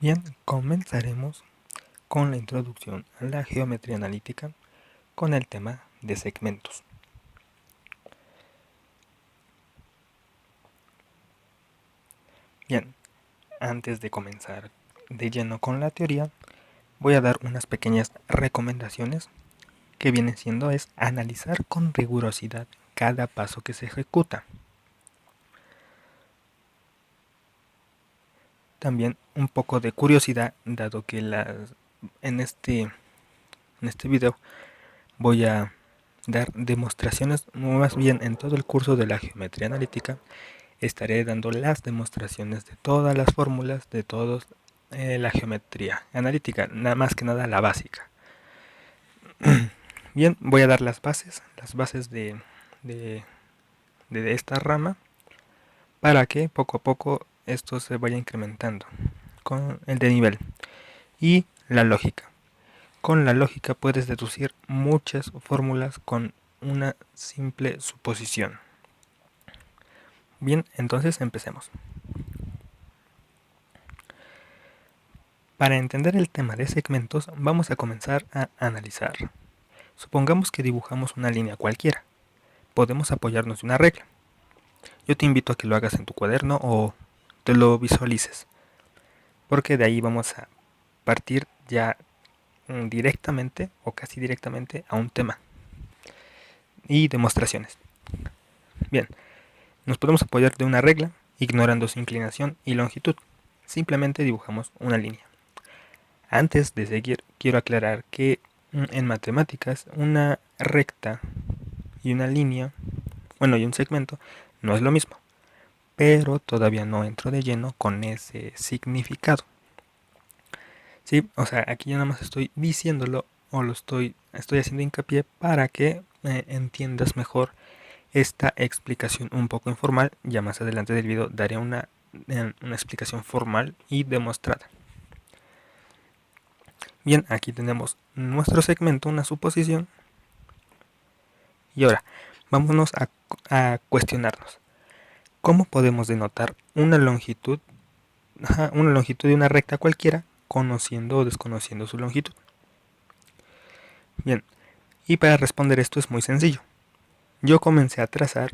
Bien, comenzaremos con la introducción a la geometría analítica con el tema de segmentos. Bien, antes de comenzar de lleno con la teoría, voy a dar unas pequeñas recomendaciones que vienen siendo es analizar con rigurosidad cada paso que se ejecuta. También un poco de curiosidad, dado que en este video voy a dar demostraciones, más bien en todo el curso de la geometría analítica estaré dando las demostraciones de todas las fórmulas de toda la geometría analítica, nada más que nada la básica. Bien, voy a dar las bases de esta rama para que poco a poco esto se vaya incrementando con el de nivel. Y la lógica. Con la lógica puedes deducir muchas fórmulas con una simple suposición. Bien, entonces empecemos. Para entender el tema de segmentos, vamos a comenzar a analizar. Supongamos que dibujamos una línea cualquiera. Podemos apoyarnos de una regla. Yo te invito a que lo hagas en tu cuaderno o te lo visualices, porque de ahí vamos a partir ya directamente o casi directamente a un tema y demostraciones. Bien, nos podemos apoyar de una regla ignorando su inclinación y longitud. Simplemente dibujamos una línea. Antes de seguir, quiero aclarar que en matemáticas una recta y una línea, y un segmento no es lo mismo, pero todavía no entro de lleno con ese significado. Sí, o sea, aquí yo nada más estoy diciéndolo o estoy haciendo hincapié para que entiendas mejor esta explicación un poco informal. Ya más adelante del video daré una explicación formal y demostrada. Bien, aquí tenemos nuestro segmento, una suposición. Y ahora, vámonos a cuestionarnos. ¿Cómo podemos denotar una longitud de una recta cualquiera, conociendo o desconociendo su longitud? Bien, y para responder esto es muy sencillo. Yo comencé a trazar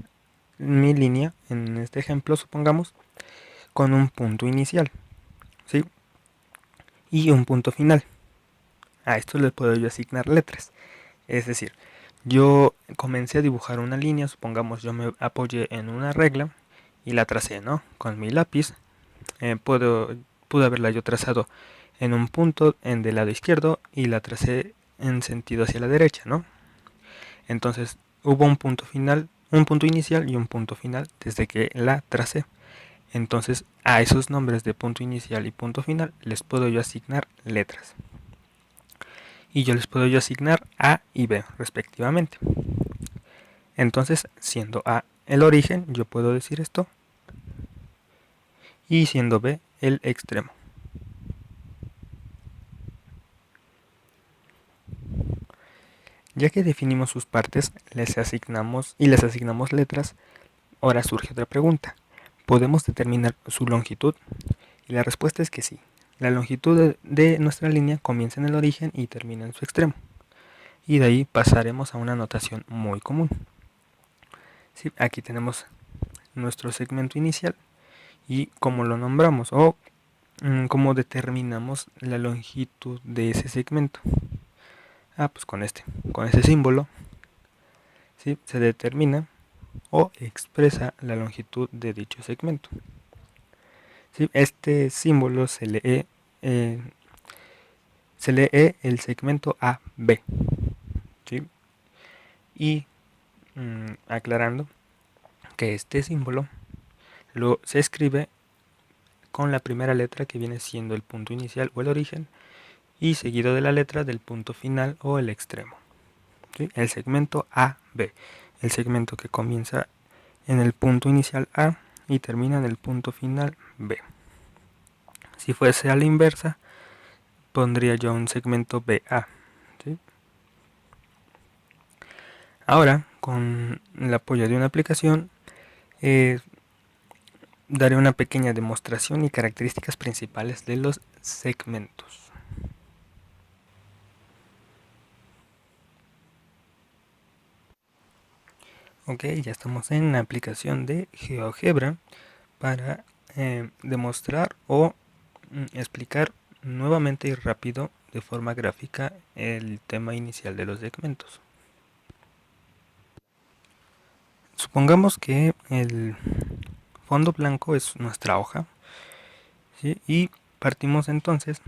mi línea, en este ejemplo supongamos, con un punto inicial, ¿sí? Y un punto final. A esto le puedo yo asignar letras. Es decir, yo comencé a dibujar una línea, supongamos yo me apoyé en una regla y la tracé, ¿no? Con mi lápiz. Pude haberla yo trazado en un punto del lado izquierdo y la tracé en sentido hacia la derecha, ¿no? Entonces hubo un punto final, un punto inicial y un punto final desde que la tracé. Entonces a esos nombres de punto inicial y punto final les puedo yo asignar letras. Y yo les puedo yo asignar A y B respectivamente. Entonces, siendo A el origen, yo puedo decir esto. Y siendo B el extremo. Ya que definimos sus partes, les asignamos letras, ahora surge otra pregunta. ¿Podemos determinar su longitud? Y la respuesta es que sí. La longitud de nuestra línea comienza en el origen y termina en su extremo. Y de ahí pasaremos a una notación muy común. Sí, aquí tenemos nuestro segmento inicial y cómo lo nombramos o cómo determinamos la longitud de ese segmento. Pues con ese símbolo, ¿sí? Se determina o expresa la longitud de dicho segmento. ¿Sí? Este símbolo se lee el segmento AB. ¿Sí? Y aclarando que este símbolo se escribe con la primera letra que viene siendo el punto inicial o el origen y seguido de la letra del punto final o el extremo. ¿Sí? El segmento AB, el segmento que comienza en el punto inicial A y termina en el punto final B. Si fuese a la inversa, pondría yo un segmento BA. ¿Sí? Ahora, con el apoyo de una aplicación, daré una pequeña demostración y características principales de los segmentos. Ok, ya estamos en la aplicación de GeoGebra para demostrar o explicar nuevamente y rápido de forma gráfica el tema inicial de los segmentos. Supongamos que el fondo blanco es nuestra hoja, ¿sí? Y partimos entonces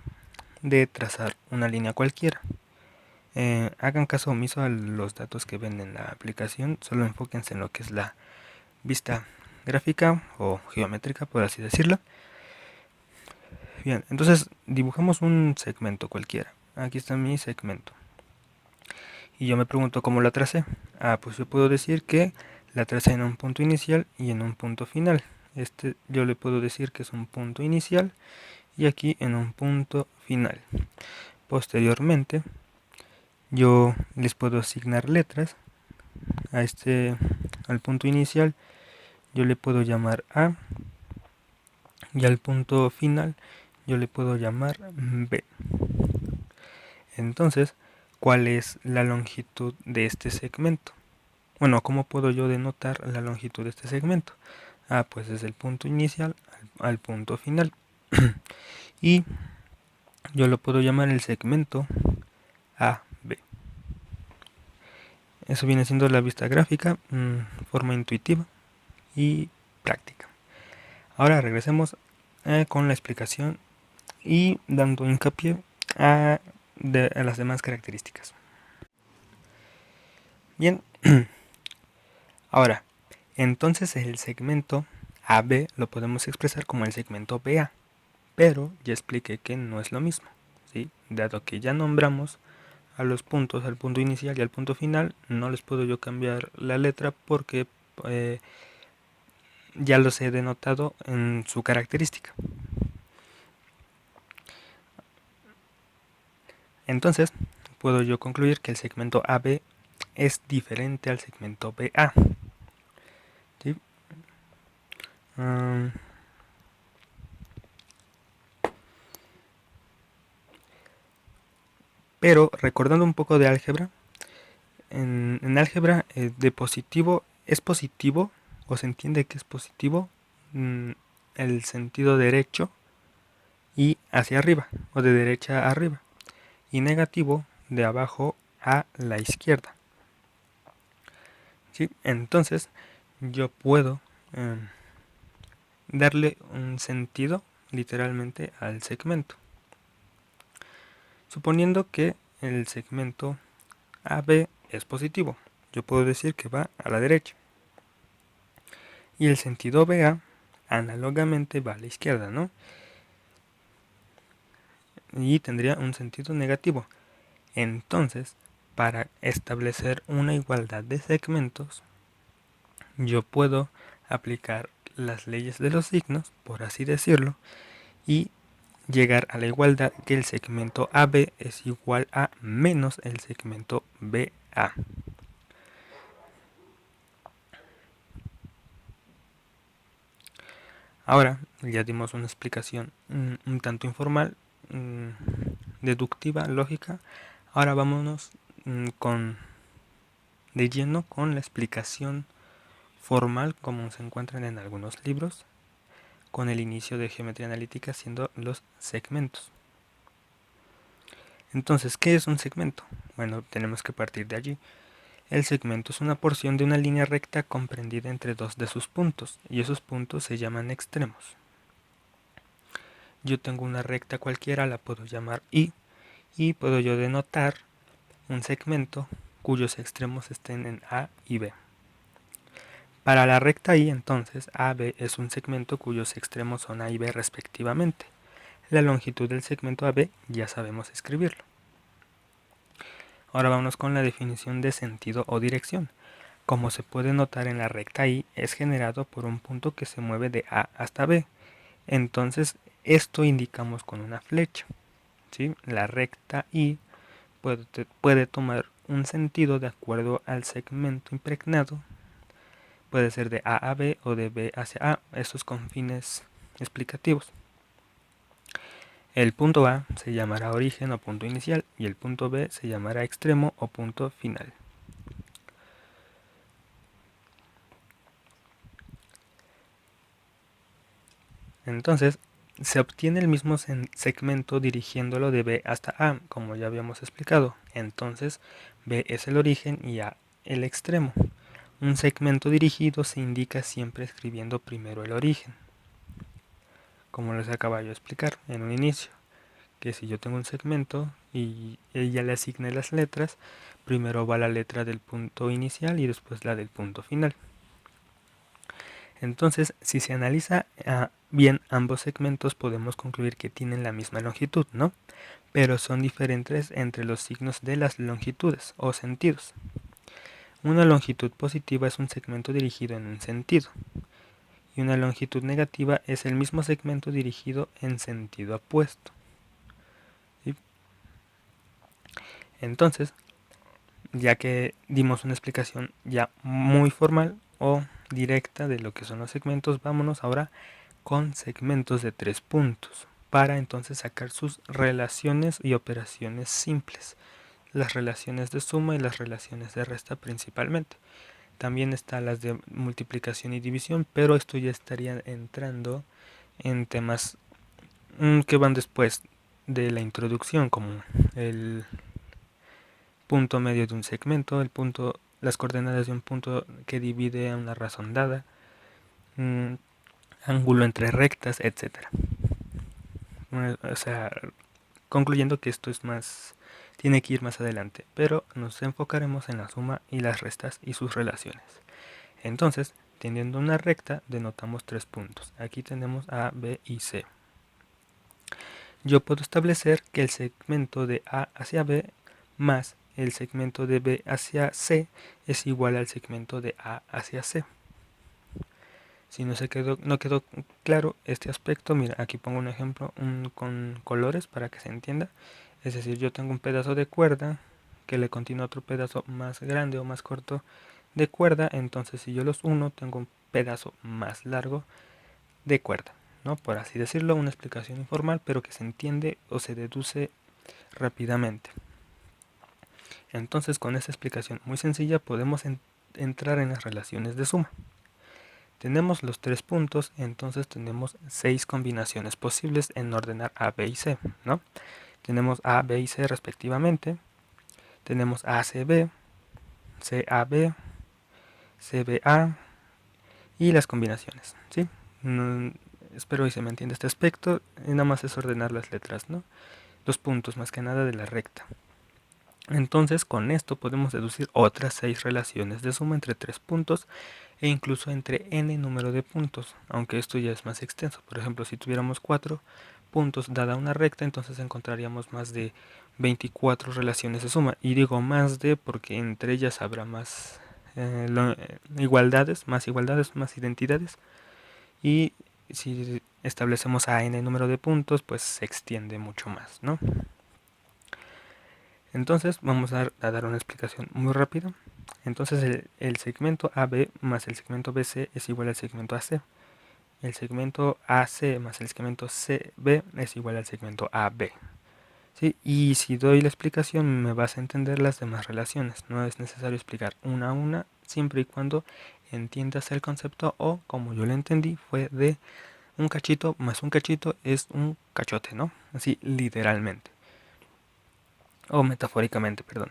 de trazar una línea cualquiera. Hagan caso omiso a los datos que ven en la aplicación, solo enfóquense en lo que es la vista gráfica o geométrica, por así decirlo. Bien, entonces dibujamos un segmento cualquiera. Aquí está mi segmento. Y yo me pregunto cómo la tracé. Pues yo puedo decir que la tracé en un punto inicial y en un punto final. Yo le puedo decir que es un punto inicial y aquí en un punto final. Posteriormente, yo les puedo asignar letras al punto inicial. Yo le puedo llamar A y al punto final yo le puedo llamar B. Entonces, ¿cuál es la longitud de este segmento? Bueno, ¿cómo puedo yo denotar la longitud de este segmento? Pues desde el punto inicial al punto final. Y yo lo puedo llamar el segmento AB. Eso viene siendo la vista gráfica, forma intuitiva y práctica. Ahora regresemos con la explicación y dando hincapié a las demás características. Bien, ahora, entonces el segmento AB lo podemos expresar como el segmento BA, pero ya expliqué que no es lo mismo, ¿sí? Dado que ya nombramos a los puntos, al punto inicial y al punto final, no les puedo yo cambiar la letra porque ya los he denotado en su característica. Entonces, puedo yo concluir que el segmento AB es diferente al segmento BA. ¿Sí? Pero recordando un poco de álgebra, en álgebra de positivo es positivo o se entiende que es positivo el sentido derecho y hacia arriba o de derecha a arriba y negativo de abajo a la izquierda. ¿Sí? Entonces yo puedo darle un sentido literalmente al segmento. Suponiendo que el segmento AB es positivo, yo puedo decir que va a la derecha. Y el sentido BA análogamente va a la izquierda, ¿no? Y tendría un sentido negativo. Entonces, para establecer una igualdad de segmentos, yo puedo aplicar las leyes de los signos, por así decirlo, y llegar a la igualdad que el segmento AB es igual a menos el segmento BA. Ahora ya dimos una explicación un tanto informal, deductiva, lógica. Ahora vámonos de lleno con la explicación formal como se encuentran en algunos libros, con el inicio de geometría analítica siendo los segmentos. Entonces, ¿qué es un segmento? Bueno, tenemos que partir de allí. El segmento es una porción de una línea recta comprendida entre dos de sus puntos, y esos puntos se llaman extremos. Yo tengo una recta cualquiera, la puedo llamar I, y puedo yo denotar un segmento cuyos extremos estén en A y B. Para la recta I, entonces, AB es un segmento cuyos extremos son A y B respectivamente. La longitud del segmento AB ya sabemos escribirlo. Ahora vamos con la definición de sentido o dirección. Como se puede notar en la recta I, es generado por un punto que se mueve de A hasta B. Entonces, esto indicamos con una flecha. ¿Sí? La recta I puede tomar un sentido de acuerdo al segmento impregnado. Puede ser de A a B o de B hacia A, estos con fines explicativos. El punto A se llamará origen o punto inicial y el punto B se llamará extremo o punto final. Entonces, se obtiene el mismo segmento dirigiéndolo de B hasta A, como ya habíamos explicado. Entonces, B es el origen y A el extremo. Un segmento dirigido se indica siempre escribiendo primero el origen, como les acabo de explicar en un inicio, que si yo tengo un segmento y ella le asigne las letras, primero va la letra del punto inicial y después la del punto final. Entonces, si se analiza bien ambos segmentos, podemos concluir que tienen la misma longitud, ¿no? Pero son diferentes entre los signos de las longitudes o sentidos. Una longitud positiva es un segmento dirigido en un sentido, y una longitud negativa es el mismo segmento dirigido en sentido opuesto. ¿Sí? Entonces, ya que dimos una explicación ya muy formal o directa de lo que son los segmentos, vámonos ahora con segmentos de 3 puntos para entonces sacar sus relaciones y operaciones simples, las relaciones de suma y las relaciones de resta principalmente. También están las de multiplicación y división, pero esto ya estaría entrando en temas que van después de la introducción, como el punto medio de un segmento, las coordenadas de un punto que divide a una razón dada, ángulo entre rectas, etcétera. O sea, concluyendo que esto es más, tiene que ir más adelante, pero nos enfocaremos en la suma y las restas y sus relaciones. Entonces, teniendo una recta, denotamos 3 puntos. Aquí tenemos A, B y C. Yo puedo establecer que el segmento de A hacia B más el segmento de B hacia C es igual al segmento de A hacia C. Si no quedó claro este aspecto, mira, aquí pongo un ejemplo con colores para que se entienda. Es decir, yo tengo un pedazo de cuerda que le continúa otro pedazo más grande o más corto de cuerda, entonces si yo los uno tengo un pedazo más largo de cuerda, ¿no? Por así decirlo, una explicación informal, pero que se entiende o se deduce rápidamente. Entonces, con esta explicación muy sencilla podemos entrar en las relaciones de suma. Tenemos los 3 puntos, entonces tenemos 6 combinaciones posibles en ordenar A, B y C, ¿no? Tenemos A, B y C respectivamente. Tenemos ACB, CAB, CBA y las combinaciones, ¿sí? Espero y se me entienda este aspecto. Y nada más es ordenar las letras, ¿no? Los puntos más que nada de la recta. Entonces, con esto podemos deducir otras 6 relaciones de suma entre 3 puntos e incluso entre n número de puntos, aunque esto ya es más extenso. Por ejemplo, si tuviéramos 4 puntos dada una recta, entonces encontraríamos más de 24 relaciones de suma. Y digo más de porque entre ellas habrá más igualdades, más identidades. Y si establecemos a n número de puntos, pues se extiende mucho más, ¿no? Entonces vamos a dar una explicación muy rápida. Entonces el segmento AB más el segmento BC es igual al segmento AC. El segmento AC más el segmento CB es igual al segmento AB. ¿Sí? Y si doy la explicación me vas a entender las demás relaciones. No es necesario explicar una a una, siempre y cuando entiendas el concepto o, como yo lo entendí, fue de un cachito más un cachito es un cachote, ¿no? Así literalmente. O metafóricamente, perdón.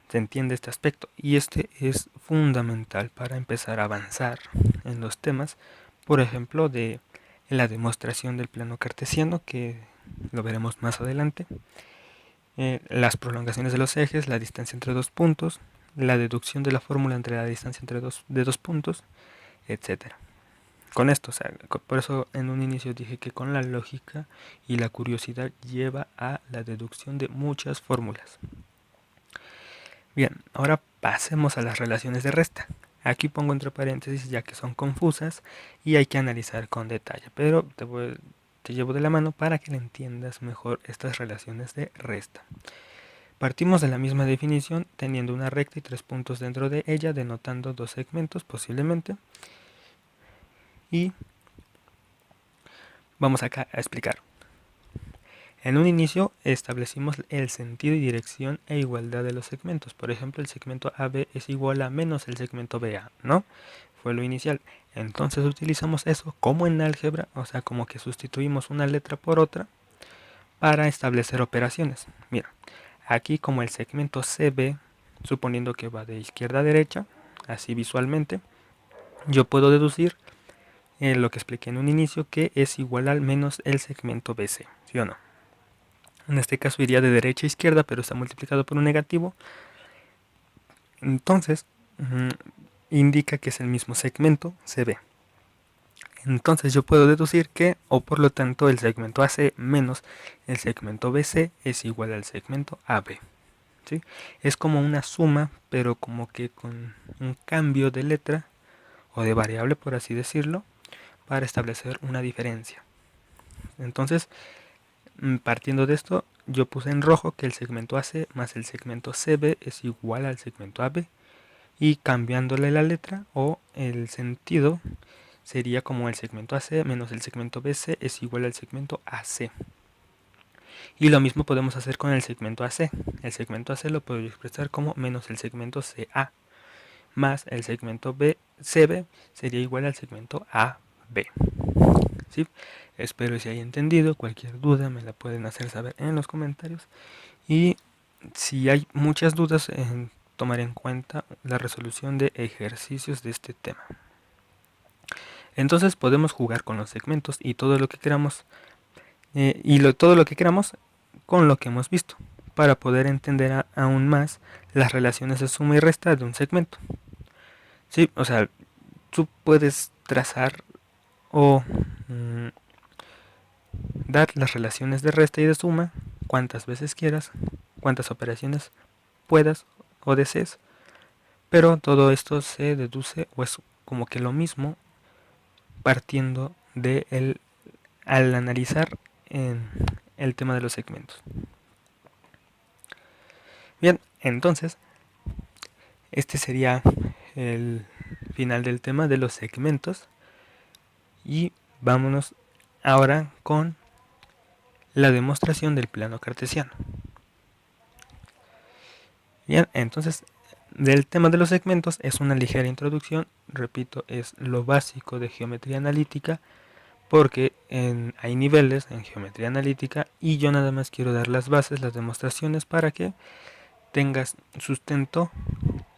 Se entiende este aspecto y este es fundamental para empezar a avanzar en los temas, por ejemplo, de la demostración del plano cartesiano, que lo veremos más adelante, las prolongaciones de los ejes, la distancia entre dos puntos, la deducción de la fórmula entre la distancia entre dos puntos, etcétera. Con esto, o sea, por eso en un inicio dije que con la lógica y la curiosidad lleva a la deducción de muchas fórmulas. Bien, ahora pasemos a las relaciones de resta. Aquí pongo entre paréntesis ya que son confusas y hay que analizar con detalle, pero te llevo de la mano para que le entiendas mejor estas relaciones de resta. Partimos de la misma definición teniendo una recta y 3 puntos dentro de ella, denotando 2 segmentos posiblemente. Y vamos acá a explicar. En un inicio establecimos el sentido y dirección e igualdad de los segmentos. Por ejemplo, el segmento AB es igual a menos el segmento BA, ¿no? Fue lo inicial. Entonces utilizamos eso como en álgebra, o sea, como que sustituimos una letra por otra para establecer operaciones. Mira, aquí como el segmento CB, suponiendo que va de izquierda a derecha, así visualmente, yo puedo deducir lo que expliqué en un inicio, que es igual al menos el segmento BC, ¿sí o no? En este caso iría de derecha a izquierda, pero está multiplicado por un negativo. Entonces, indica que es el mismo segmento CB. Entonces yo puedo deducir que, o por lo tanto, el segmento AC menos el segmento BC es igual al segmento AB. ¿Sí? Es como una suma, pero como que con un cambio de letra o de variable, por así decirlo, para establecer una diferencia. Entonces, partiendo de esto, yo puse en rojo que el segmento AC más el segmento CB es igual al segmento AB, y cambiándole la letra o el sentido sería como el segmento AC menos el segmento BC es igual al segmento AC. Y lo mismo podemos hacer con el segmento AC. El segmento AC lo puedo expresar como menos el segmento CA más el segmento CB sería igual al segmento AB. ¿Sí? Espero se haya entendido. Cualquier duda me la pueden hacer saber en los comentarios. Y si hay muchas dudas, tomar en cuenta la resolución de ejercicios de este tema. Entonces podemos jugar con los segmentos y todo lo que queramos, todo lo que queramos con lo que hemos visto, para poder entender aún más las relaciones de suma y resta de un segmento. Sí, o sea, tú puedes trazar o dar las relaciones de resta y de suma cuantas veces quieras, cuantas operaciones puedas o desees, pero todo esto se deduce o es como que lo mismo partiendo de al analizar en el tema de los segmentos. Bien, entonces este sería el final del tema de los segmentos y vámonos ahora con la demostración del plano cartesiano. Bien, entonces del tema de los segmentos es una ligera introducción, repito, es lo básico de geometría analítica, porque hay niveles en geometría analítica y yo nada más quiero dar las bases, las demostraciones para que tengas sustento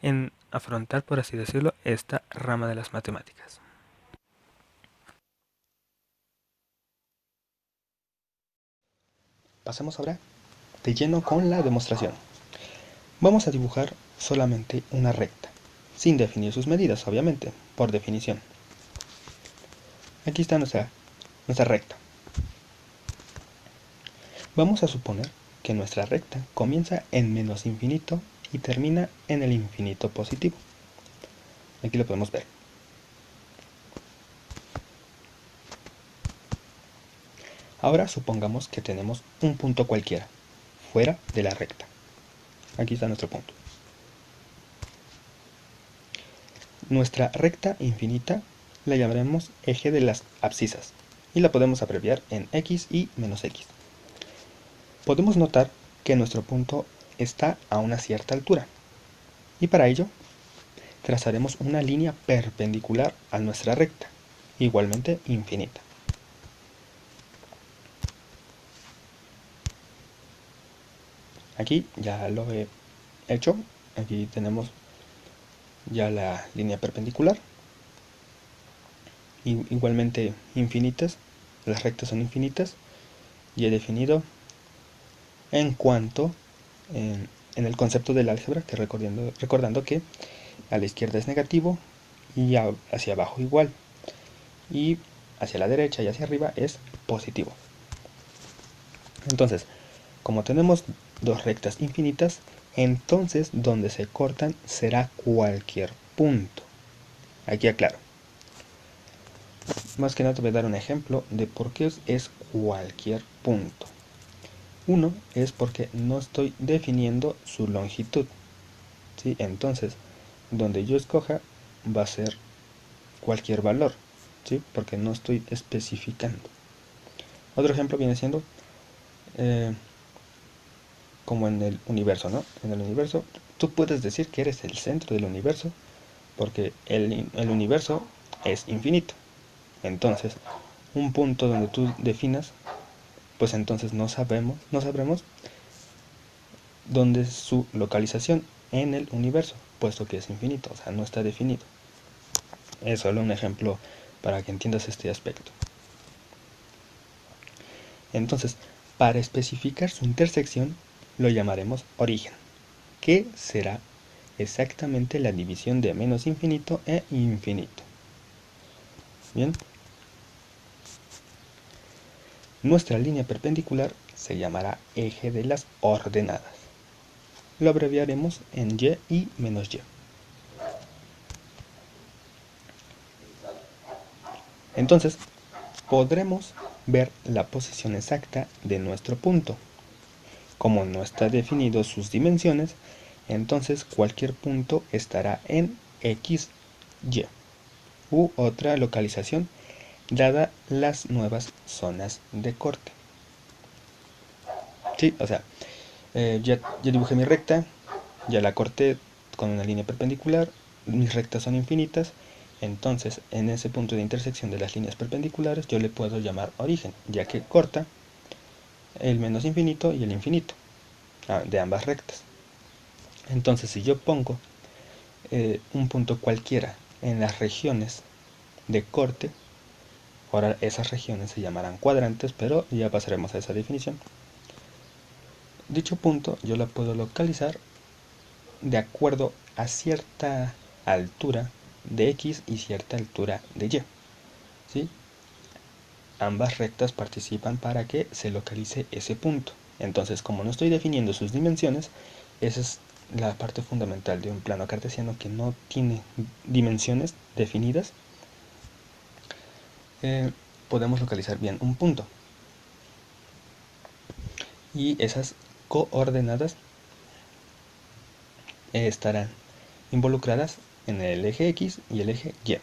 en afrontar, por así decirlo, esta rama de las matemáticas. Pasemos ahora de lleno con la demostración. Vamos a dibujar solamente una recta, sin definir sus medidas, obviamente, por definición. Aquí está nuestra recta. Vamos a suponer que nuestra recta comienza en menos infinito y termina en el infinito positivo. Aquí lo podemos ver. Ahora supongamos que tenemos un punto cualquiera, fuera de la recta. Aquí está nuestro punto. Nuestra recta infinita la llamaremos eje de las abscisas y la podemos abreviar en x y menos x. Podemos notar que nuestro punto está a una cierta altura y para ello trazaremos una línea perpendicular a nuestra recta, igualmente infinita. Aquí ya lo he hecho, aquí tenemos ya la línea perpendicular, igualmente infinitas, las rectas son infinitas, y he definido en cuanto en el concepto del álgebra, que recordando que a la izquierda es negativo y hacia abajo igual, y hacia la derecha y hacia arriba es positivo. Entonces, como tenemos dos rectas infinitas, entonces donde se cortan será cualquier punto. Aquí aclaro. Más que nada te voy a dar un ejemplo de por qué es cualquier punto. Uno es porque no estoy definiendo su longitud, ¿sí? Entonces, donde yo escoja va a ser cualquier valor, ¿sí? Porque no estoy especificando. Otro ejemplo viene siendo como en el universo, ¿no? En el universo tú puedes decir que eres el centro del universo porque el universo es infinito. Entonces, un punto donde tú definas, pues entonces no sabremos dónde es su localización en el universo, puesto que es infinito, o sea, no está definido. Es solo un ejemplo para que entiendas este aspecto. Entonces, para especificar su intersección, lo llamaremos origen, que será exactamente la división de menos infinito e infinito. Bien. Nuestra línea perpendicular se llamará eje de las ordenadas. Lo abreviaremos en y y menos y. Entonces, podremos ver la posición exacta de nuestro punto. Como no está definido sus dimensiones, entonces cualquier punto estará en x, y u otra localización dada las nuevas zonas de corte. Sí, o sea, ya dibujé mi recta, ya la corté con una línea perpendicular, mis rectas son infinitas, entonces en ese punto de intersección de las líneas perpendiculares yo le puedo llamar origen, ya que corta el menos infinito y el infinito de ambas rectas. Entonces si yo pongo un punto cualquiera en las regiones de corte, ahora esas regiones se llamarán cuadrantes, pero ya pasaremos a esa definición. Dicho punto yo la puedo localizar de acuerdo a cierta altura de x y cierta altura de y. ¿Sí? Ambas rectas participan para que se localice ese punto. Entonces, como no estoy definiendo sus dimensiones, esa es la parte fundamental de un plano cartesiano que no tiene dimensiones definidas. Podemos localizar bien un punto. Y esas coordenadas estarán involucradas en el eje X y el eje Y.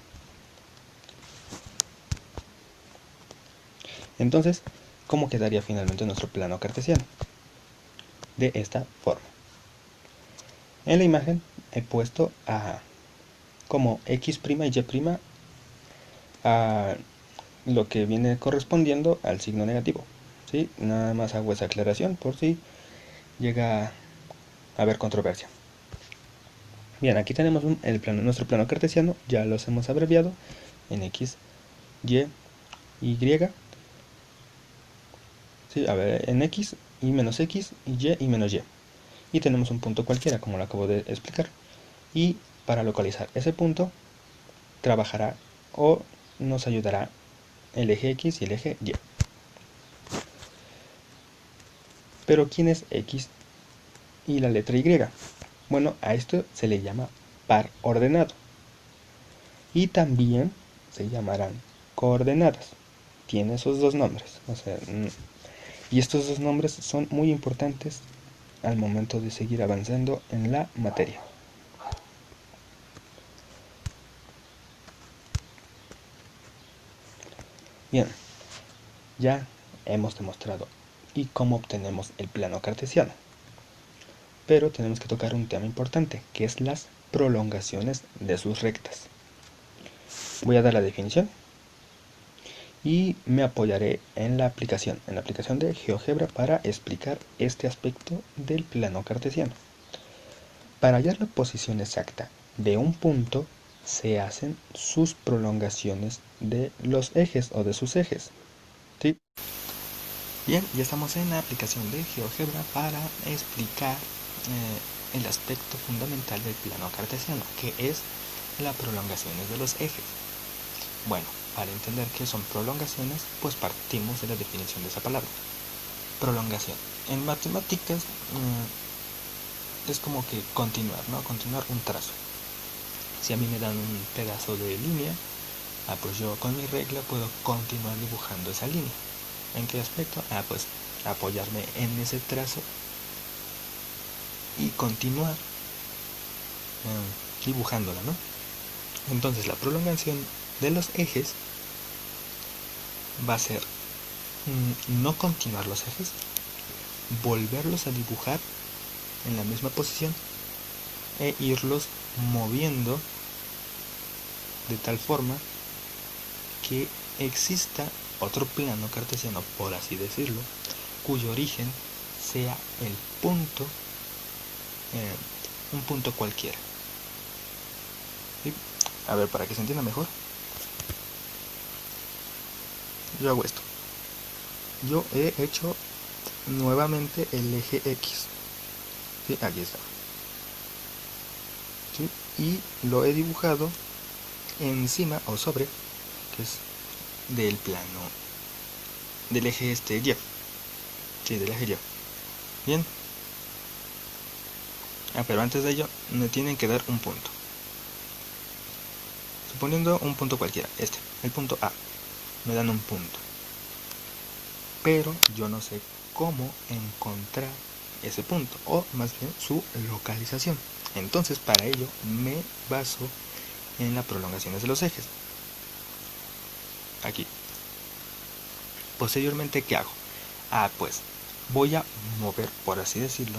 Entonces, ¿cómo quedaría finalmente nuestro plano cartesiano? De esta forma. En la imagen he puesto como X' y Y' a lo que viene correspondiendo al signo negativo. ¿Sí? Nada más hago esa aclaración por si llega a haber controversia. Bien, aquí tenemos nuestro plano cartesiano, ya los hemos abreviado en X, Y, Y. ¿Sí? A ver, en X y menos X y menos Y. Y tenemos un punto cualquiera, como lo acabo de explicar. Y para localizar ese punto, trabajará o nos ayudará el eje X y el eje Y. Pero ¿quién es X y la letra Y? Bueno, a esto se le llama par ordenado. Y también se llamarán coordenadas. Tiene esos dos nombres. O sea, y estos dos nombres son muy importantes al momento de seguir avanzando en la materia. Bien, ya hemos demostrado y cómo obtenemos el plano cartesiano. Pero tenemos que tocar un tema importante, que es las prolongaciones de sus rectas. Voy a dar la definición y me apoyaré en la aplicación de GeoGebra para explicar este aspecto del plano cartesiano. Para hallar la posición exacta de un punto se hacen sus prolongaciones de los ejes o de sus ejes. ¿Sí? Bien, ya estamos en la aplicación de GeoGebra para explicar el aspecto fundamental del plano cartesiano, que es las prolongaciones de los ejes. Bueno, para entender qué son prolongaciones, pues partimos de la definición de esa palabra. Prolongación. En matemáticas es como que continuar, ¿no? Continuar un trazo. Si a mí me dan un pedazo de línea, pues yo con mi regla puedo continuar dibujando esa línea. ¿En qué aspecto? Pues apoyarme en ese trazo y continuar dibujándola, ¿no? Entonces la prolongación de los ejes va a ser no continuar los ejes, volverlos a dibujar en la misma posición e irlos moviendo de tal forma que exista otro plano cartesiano, por así decirlo, cuyo origen sea el punto, un punto cualquiera. ¿Sí? A ver, para que se entienda mejor, yo hago esto. Yo he hecho nuevamente el eje X. ¿Sí? Aquí está. ¿Sí? Y lo he dibujado encima o sobre, que es del plano, del eje Y. Sí, del eje Y. Bien. Pero antes de ello me tienen que dar un punto. Suponiendo un punto cualquiera, el punto A. Me dan un punto. Pero yo no sé cómo encontrar ese punto, o más bien su localización. Entonces, para ello me baso en las prolongaciones de los ejes. Aquí. Posteriormente, ¿qué hago? Pues voy a mover, por así decirlo,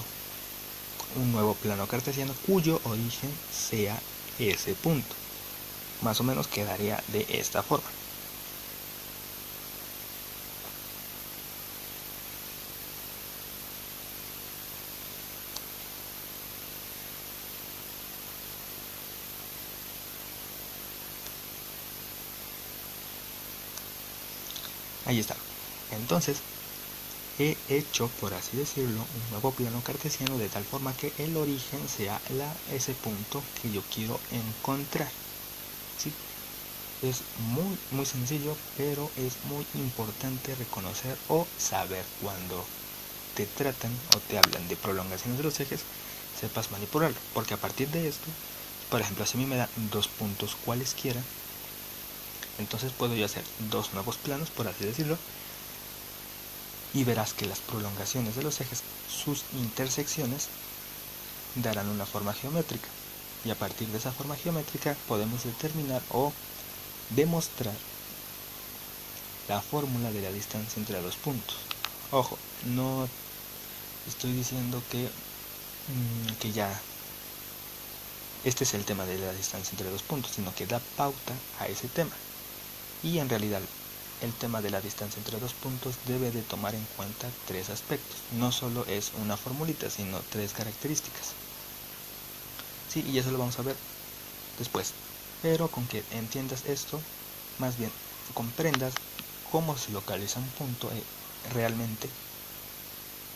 un nuevo plano cartesiano cuyo origen sea ese punto. Más o menos quedaría de esta forma. Ahí está. Entonces, he hecho, por así decirlo, un nuevo plano cartesiano de tal forma que el origen sea ese punto que yo quiero encontrar. ¿Sí? Es muy sencillo, pero es muy importante reconocer o saber cuando te tratan o te hablan de prolongaciones de los ejes, sepas manipularlo, porque a partir de esto, por ejemplo, si a mí me dan dos puntos cualesquiera, entonces puedo yo hacer dos nuevos planos, por así decirlo, y verás que las prolongaciones de los ejes, sus intersecciones, darán una forma geométrica, y a partir de esa forma geométrica podemos determinar o demostrar la fórmula de la distancia entre dos puntos. Ojo, no estoy diciendo que ya este es el tema de la distancia entre dos puntos, sino que da pauta a ese tema. Y en realidad el tema de la distancia entre dos puntos debe de tomar en cuenta tres aspectos. No solo es una formulita, sino tres características. Sí, y eso lo vamos a ver después. Pero con que entiendas esto, más bien comprendas cómo se localiza un punto, realmente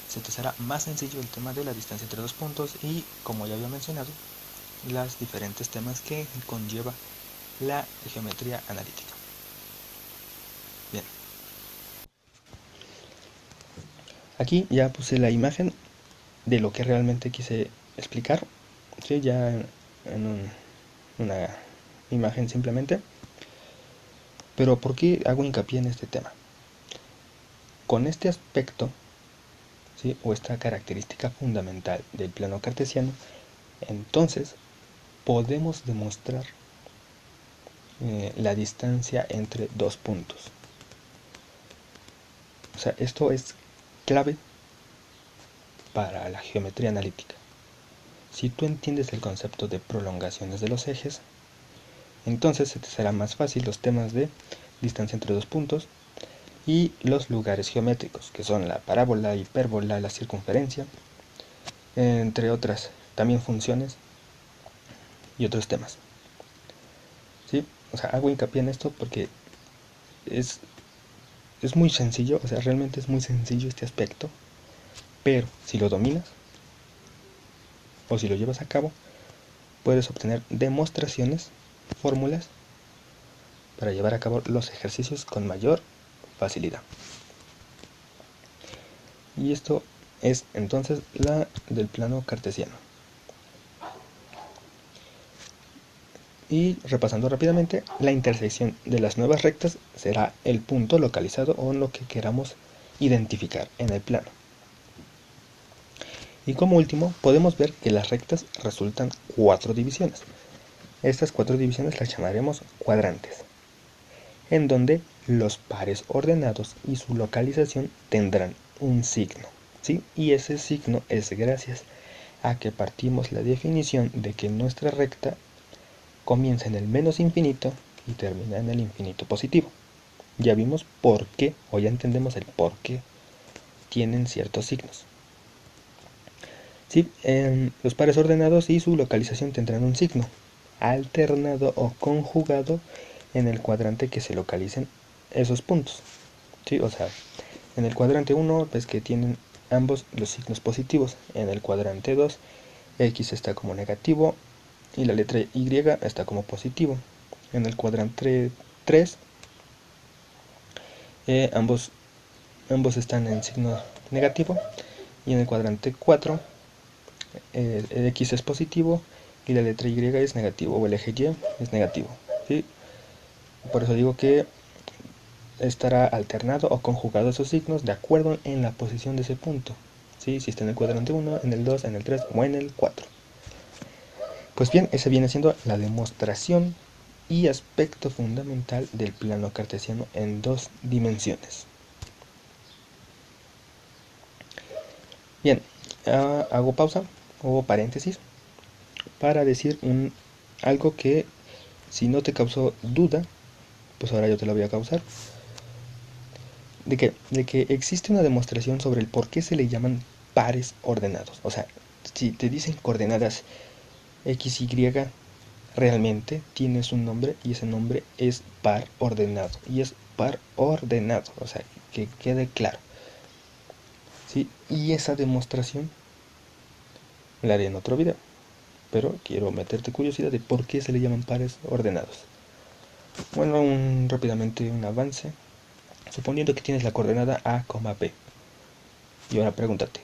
se te será más sencillo el tema de la distancia entre dos puntos y, como ya había mencionado, los diferentes temas que conlleva la geometría analítica. Bien. Aquí ya puse la imagen de lo que realmente quise explicar, ¿sí? Ya en una imagen simplemente. Pero ¿por qué hago hincapié en este tema? Con este aspecto, ¿sí? O esta característica fundamental del plano cartesiano, entonces podemos demostrar la distancia entre dos puntos. O sea, esto es clave para la geometría analítica. Si tú entiendes el concepto de prolongaciones de los ejes, entonces se te será más fácil los temas de distancia entre dos puntos y los lugares geométricos, que son la parábola, hipérbola, la circunferencia, entre otras también funciones y otros temas. ¿Sí? O sea, hago hincapié en esto porque es muy sencillo, o sea, realmente es muy sencillo este aspecto, pero si lo dominas o si lo llevas a cabo, puedes obtener demostraciones, fórmulas, para llevar a cabo los ejercicios con mayor facilidad. Y esto es entonces la del plano cartesiano. Y repasando rápidamente, la intersección de las nuevas rectas será el punto localizado o lo que queramos identificar en el plano. Y como último, podemos ver que las rectas resultan cuatro divisiones. Estas cuatro divisiones las llamaremos cuadrantes, en donde los pares ordenados y su localización tendrán un signo. ¿sí? Y ese signo es gracias a que partimos la definición de que nuestra recta comienza en el menos infinito y termina en el infinito positivo. Ya vimos por qué, o ya entendemos el por qué tienen ciertos signos. ¿Sí? Los pares ordenados y su localización tendrán un signo alternado o conjugado en el cuadrante que se localicen esos puntos. ¿Sí? O sea, en el cuadrante 1 ves que tienen ambos los signos positivos. En el cuadrante 2 X está como negativo y la letra Y está como positivo. En el cuadrante 3 ambos están en signo negativo y en el cuadrante 4 el X es positivo y la letra Y es negativo o el eje Y es negativo. ¿Sí? Por eso digo que estará alternado o conjugado esos signos de acuerdo en la posición de ese punto. ¿Sí? Si está en el cuadrante 1, en el 2, en el 3 o en el 4. Pues bien, esa viene siendo la demostración y aspecto fundamental del plano cartesiano en dos dimensiones. Bien, hago pausa o paréntesis para decir algo que si no te causó duda, pues ahora yo te la voy a causar. De que existe una demostración sobre el por qué se le llaman pares ordenados. O sea, si te dicen coordenadas X, Y, realmente tienes un nombre y ese nombre es par ordenado. Y es par ordenado, o sea, que quede claro. ¿Sí? Y esa demostración la haré en otro video. Pero quiero meterte curiosidad de por qué se le llaman pares ordenados. Bueno, rápidamente un avance. Suponiendo que tienes la coordenada A, B. Y ahora pregúntate,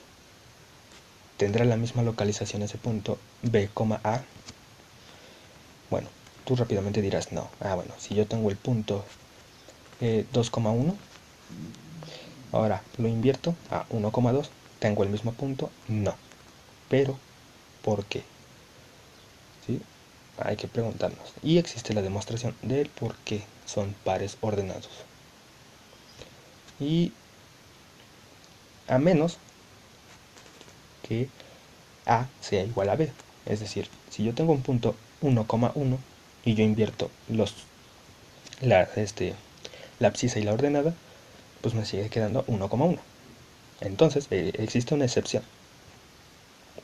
¿tendrá la misma localización ese punto B, A? Bueno, tú rápidamente dirás no. Bueno, si yo tengo el punto 2,1, ahora lo invierto a 1,2, ¿tengo el mismo punto? No. Pero, ¿por qué? ¿Sí? Hay que preguntarnos. Y existe la demostración del por qué son pares ordenados. Y a menos que A sea igual a B. Es decir, si yo tengo un punto 1,1 y yo invierto la abscisa y la ordenada, pues me sigue quedando 1,1. Entonces existe una excepción.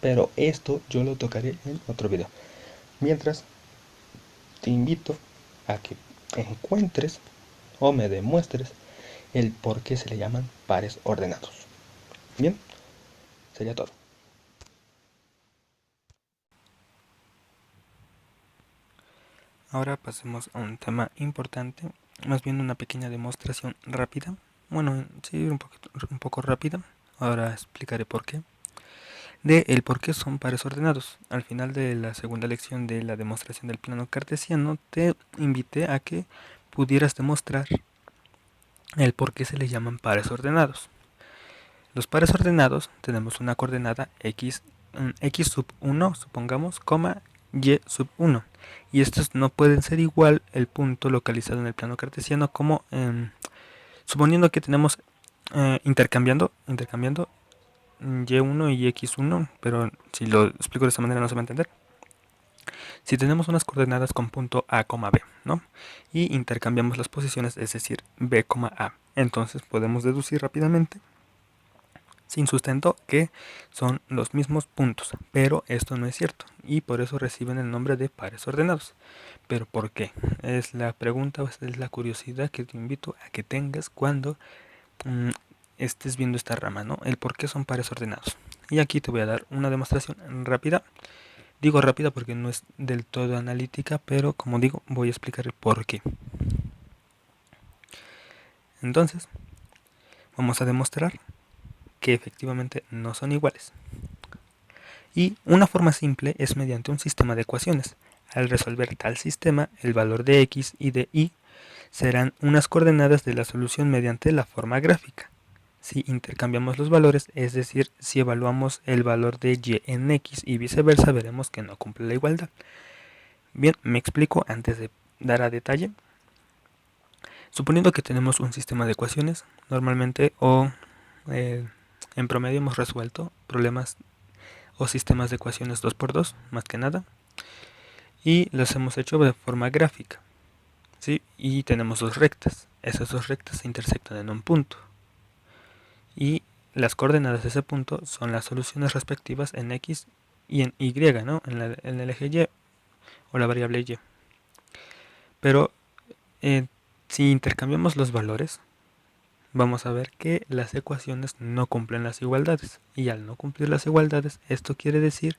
Pero esto yo lo tocaré en otro video. Mientras, te invito a que encuentres o me demuestres el por qué se le llaman pares ordenados. Bien, sería todo. Ahora pasemos a un tema importante, más bien una pequeña demostración rápida. Bueno, sí, un poco rápida. Ahora explicaré por qué. De el por qué son pares ordenados. Al final de la segunda lección de la demostración del plano cartesiano, te invité a que pudieras demostrar el por qué se le llaman pares ordenados. Los pares ordenados tenemos una coordenada x sub 1, supongamos, y sub 1. Y estos no pueden ser igual el punto localizado en el plano cartesiano como suponiendo que tenemos intercambiando y1 y x1, pero si lo explico de esta manera no se va a entender. Si tenemos unas coordenadas con punto A, B, ¿no? Y intercambiamos las posiciones, es decir, B, A, entonces podemos deducir rápidamente, sin sustento, que son los mismos puntos, pero esto no es cierto y por eso reciben el nombre de pares ordenados. ¿Pero por qué? Es la pregunta, es la curiosidad que te invito a que tengas cuando estés viendo esta rama, ¿no? El por qué son pares ordenados. Y aquí te voy a dar una demostración rápida. Digo rápida porque no es del todo analítica, pero como digo, voy a explicar el por qué. Entonces, vamos a demostrar que efectivamente no son iguales. Y una forma simple es mediante un sistema de ecuaciones. Al resolver tal sistema, el valor de x y de y serán unas coordenadas de la solución mediante la forma gráfica. Si intercambiamos los valores, es decir, si evaluamos el valor de y en x y viceversa, veremos que no cumple la igualdad. Bien, me explico antes de dar a detalle. Suponiendo que tenemos un sistema de ecuaciones, normalmente o En promedio hemos resuelto problemas o sistemas de ecuaciones 2x2, más que nada, y los hemos hecho de forma gráfica, ¿sí? Y tenemos dos rectas. Esas dos rectas se intersectan en un punto, y las coordenadas de ese punto son las soluciones respectivas en X y en Y, ¿no? En el eje Y o la variable Y. Pero si intercambiamos los valores, vamos a ver que las ecuaciones no cumplen las igualdades. Y al no cumplir las igualdades, esto quiere decir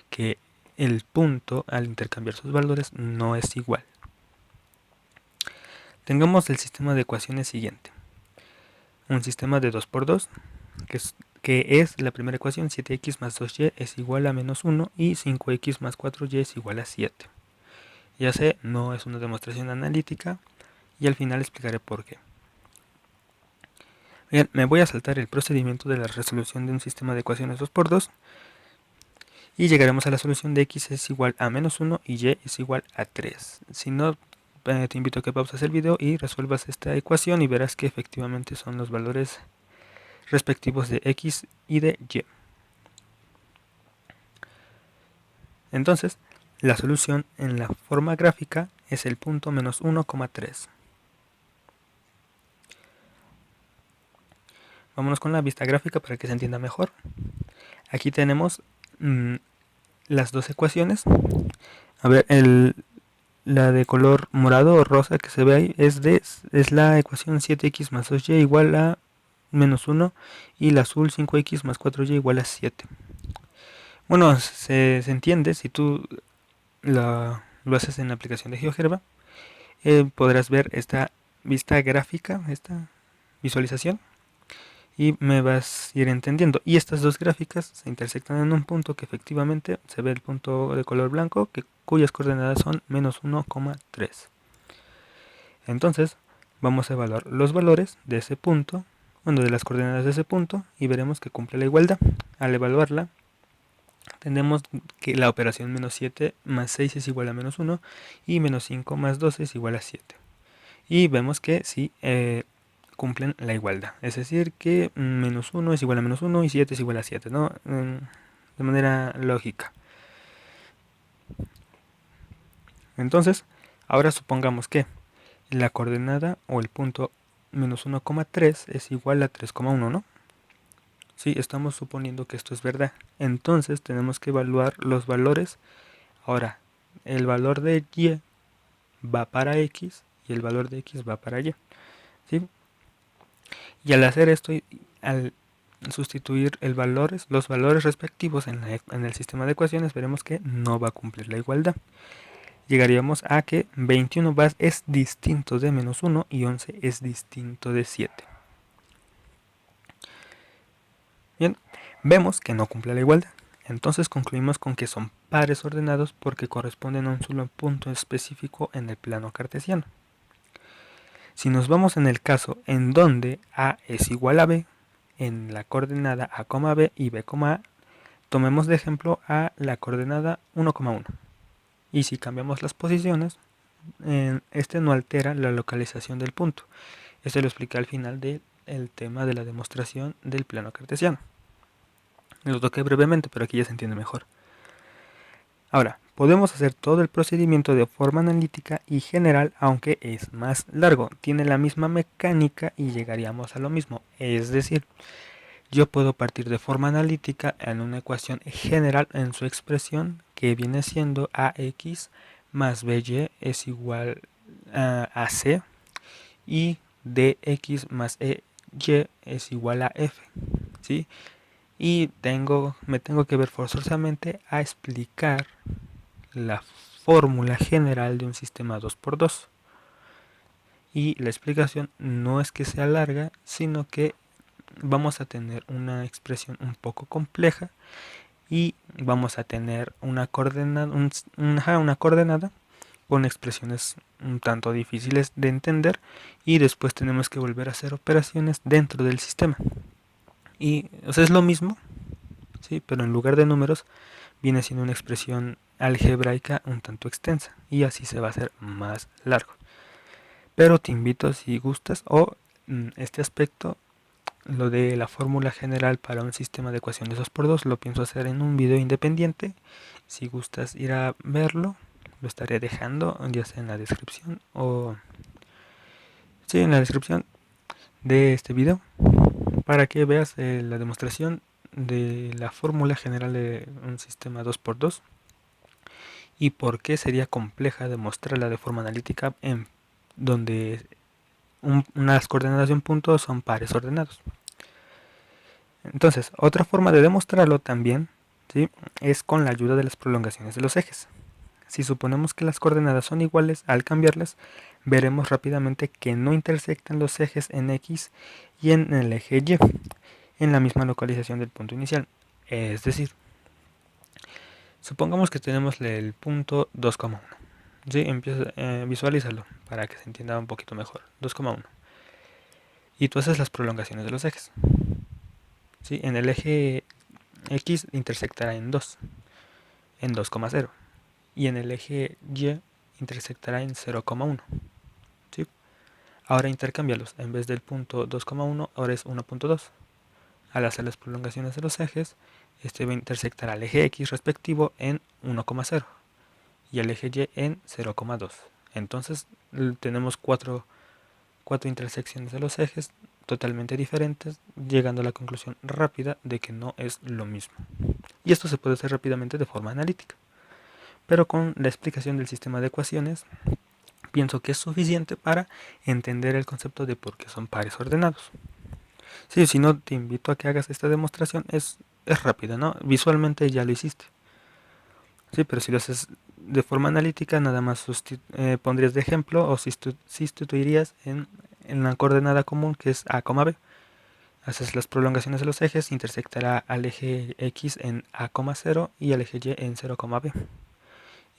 que el punto, al intercambiar sus valores, no es igual. Tengamos el sistema de ecuaciones siguiente. Un sistema de 2x2, que es la primera ecuación, 7x más 2y es igual a menos 1 y 5x más 4y es igual a 7. Ya sé, no es una demostración analítica y al final explicaré por qué. Bien, me voy a saltar el procedimiento de la resolución de un sistema de ecuaciones 2x2 y llegaremos a la solución de x es igual a menos 1 y y es igual a 3. Si no, te invito a que pauses el video y resuelvas esta ecuación y verás que efectivamente son los valores respectivos de x y de y. Entonces, la solución en la forma gráfica es el punto menos 1,3. Vámonos con la vista gráfica para que se entienda mejor. Aquí tenemos las dos ecuaciones. A ver, la de color morado o rosa que se ve ahí es la ecuación 7x más 2y igual a menos 1 y la azul 5x más 4y igual a 7. Bueno, se entiende si tú lo haces en la aplicación de GeoGebra. Podrás ver esta vista gráfica, esta visualización, y me vas a ir entendiendo. Y estas dos gráficas se intersectan en un punto que efectivamente se ve el punto de color blanco, cuyas coordenadas son menos 1,3. Entonces vamos a evaluar los valores de ese punto, bueno, de las coordenadas de ese punto, y veremos que cumple la igualdad. Al evaluarla, tenemos que la operación menos 7 más 6 es igual a menos 1 y menos 5 más 12 es igual a 7. Y vemos que sí cumplen la igualdad. Es decir, que menos 1 es igual a menos 1 y 7 es igual a 7, ¿no? De manera lógica. Entonces, ahora supongamos que la coordenada o el punto menos 1,3 es igual a 3,1, ¿no? Sí, estamos suponiendo que esto es verdad. Entonces tenemos que evaluar los valores. Ahora, el valor de y va para x y el valor de x va para y. ¿Sí? Y al hacer esto, al sustituir los valores respectivos en el sistema de ecuaciones, veremos que no va a cumplir la igualdad. Llegaríamos a que 21 es distinto de menos 1 y 11 es distinto de 7. Bien, vemos que no cumple la igualdad. Entonces concluimos con que son pares ordenados porque corresponden a un solo punto específico en el plano cartesiano. Si nos vamos en el caso en donde A es igual a B, en la coordenada A, B y B, A, tomemos de ejemplo a la coordenada 1,1. Y si cambiamos las posiciones, este no altera la localización del punto. Esto lo expliqué al final del tema de la demostración del plano cartesiano. Lo toqué brevemente, pero aquí ya se entiende mejor. Ahora, podemos hacer todo el procedimiento de forma analítica y general, aunque es más largo. Tiene la misma mecánica y llegaríamos a lo mismo. Es decir, yo puedo partir de forma analítica en una ecuación general en su expresión que viene siendo ax más by es igual a c y dx más ey es igual a f, ¿sí? Y me tengo que ver forzosamente a explicar la fórmula general de un sistema 2x2. Y la explicación no es que sea larga, sino que vamos a tener una expresión un poco compleja y vamos a tener una coordenada, una coordenada con expresiones un tanto difíciles de entender y después tenemos que volver a hacer operaciones dentro del sistema. Y o sea, es lo mismo, ¿sí? Pero en lugar de números viene siendo una expresión algebraica un tanto extensa y así se va a hacer más largo. Pero te invito, si gustas, o este aspecto lo de la fórmula general para un sistema de ecuaciones 2x2 lo pienso hacer en un video independiente. Si gustas ir a verlo, lo estaré dejando ya sea en la descripción o sí, en la descripción de este video para que veas la demostración de la fórmula general de un sistema 2x2 y por qué sería compleja demostrarla de forma analítica en donde unas coordenadas de un punto son pares ordenados. Entonces, otra forma de demostrarlo también, ¿sí?, es con la ayuda de las prolongaciones de los ejes. Si suponemos que las coordenadas son iguales, al cambiarlas, veremos rápidamente que no intersectan los ejes en X y en el eje Y, en la misma localización del punto inicial. Es decir, supongamos que tenemos el punto 2,1. ¿Sí? Visualízalo para que se entienda un poquito mejor. 2,1. Y tú haces las prolongaciones de los ejes. ¿Sí? En el eje X intersectará en 2, en 2,0. Y en el eje Y intersectará en 0,1. ¿Sí? Ahora intercámbialos. En vez del punto 2,1, ahora es 1,2. Al hacer las prolongaciones de los ejes, este va a intersectar al eje X respectivo en 1,0 y al eje Y en 0,2. Entonces tenemos cuatro intersecciones de los ejes totalmente diferentes, llegando a la conclusión rápida de que no es lo mismo. Y esto se puede hacer rápidamente de forma analítica. Pero con la explicación del sistema de ecuaciones, pienso que es suficiente para entender el concepto de por qué son pares ordenados. Sí, si no, te invito a que hagas esta demostración, es rápida, ¿no? Visualmente ya lo hiciste. Sí, pero si lo haces de forma analítica, nada más pondrías de ejemplo o sustituirías en la coordenada común que es A, B. Haces las prolongaciones de los ejes, intersectará al eje X en A,0 y al eje Y en 0,B.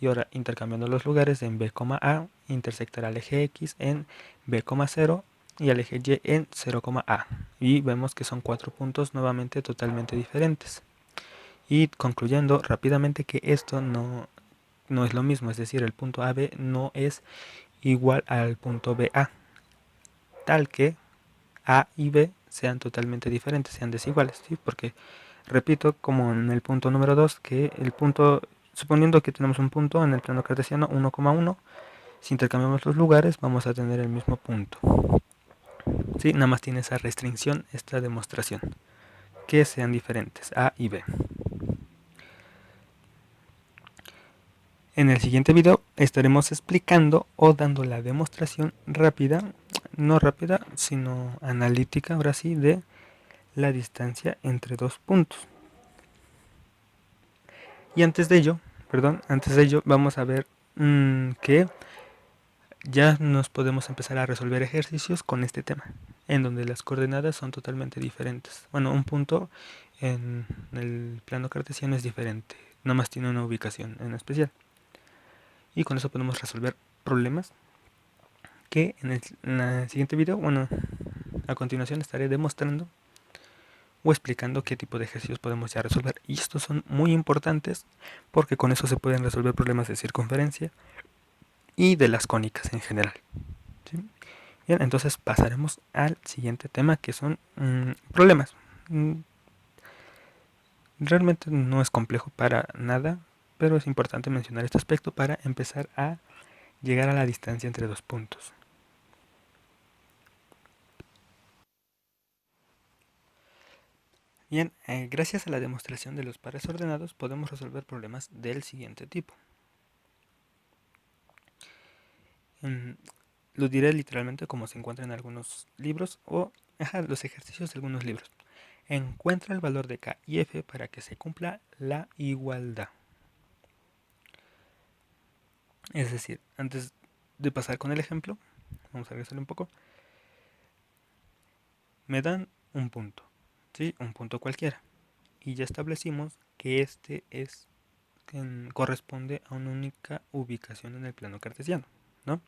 Y ahora intercambiando los lugares en B, A, intersectará al eje X en B,0 y al eje Y en 0,A. Y vemos que son 4 puntos nuevamente totalmente diferentes. Y concluyendo rápidamente que esto no es lo mismo, es decir, el punto AB no es igual al punto BA, tal que A y B sean totalmente diferentes, sean desiguales, ¿sí? Porque, repito, como en el punto número 2, que el punto, suponiendo que tenemos un punto en el plano cartesiano 1,1, si intercambiamos los lugares vamos a tener el mismo punto. ¿Sí? Nada más tiene esa restricción esta demostración, que sean diferentes A y B. En el siguiente video estaremos explicando o dando la demostración rápida, no rápida, sino analítica, ahora sí, de la distancia entre dos puntos. Y antes de ello, vamos a ver que ya nos podemos empezar a resolver ejercicios con este tema, en donde las coordenadas son totalmente diferentes. Bueno, un punto en el plano cartesiano es diferente, nada más tiene una ubicación en especial. Y con eso podemos resolver problemas que en el siguiente video, bueno, a continuación estaré demostrando o explicando qué tipo de ejercicios podemos ya resolver. Y estos son muy importantes porque con eso se pueden resolver problemas de circunferencia y de las cónicas en general. ¿Sí? Bien, entonces pasaremos al siguiente tema que son problemas. Realmente no es complejo para nada, pero es importante mencionar este aspecto para empezar a llegar a la distancia entre dos puntos. Bien, gracias a la demostración de los pares ordenados podemos resolver problemas del siguiente tipo. Lo diré literalmente como se encuentra en algunos libros o los ejercicios de algunos libros. Encuentra el valor de K y F para que se cumpla la igualdad. Es decir, antes de pasar con el ejemplo, vamos a regresarle un poco. Me dan un punto, ¿sí? Un punto cualquiera. Y ya establecimos que este corresponde a una única ubicación en el plano cartesiano, ¿no?